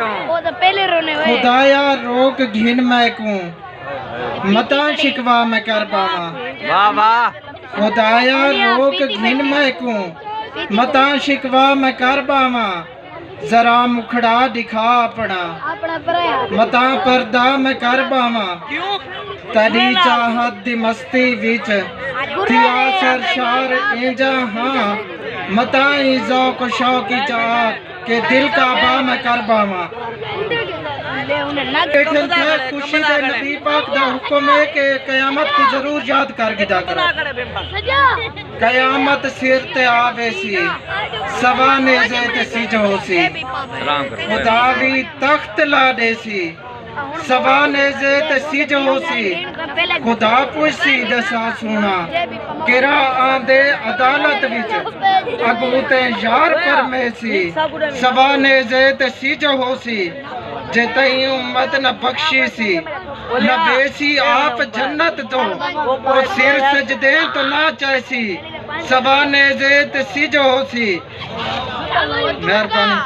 तू वो तो पहले रोने हुए खुदाया रोक घिन मैं को मता शिकवा मैं कर पावा। वाह वाह खुदाया रोक घिन मैं को मता शिकवा मैं कर पावा। जरा मुखड़ा दिखा अपना अपना पराया मता पर्दा मैं कर पावा। तड़ी चाहत दी मस्ती विच थिया सरशार इंजा हाँ मता ज़ौक़ शौक़ी चाह के दिल का बा मैं कर पावा। खुशी दे नबी पाक दा हुक्म है कि कयामत को जरूर याद कर गिदा करो। कयामत सिर ते आवे सी सवा नेज़े ते सिज होसी। खुदा भी तख्त ला देसी सवा नेज़े ते सिज होसी। खुदा पुछसी दसा सुना किरा आंदे अदालत विच अगू ते यार परमेसी। सवा नेज़े ते सिज होसी जे तई उम्मत न बख्शी सी न बेसी आप जन्नत तो और सिर सजदे तो ना चाहसी। सवा नेज़े ते सिज होसी। मेहरबानी।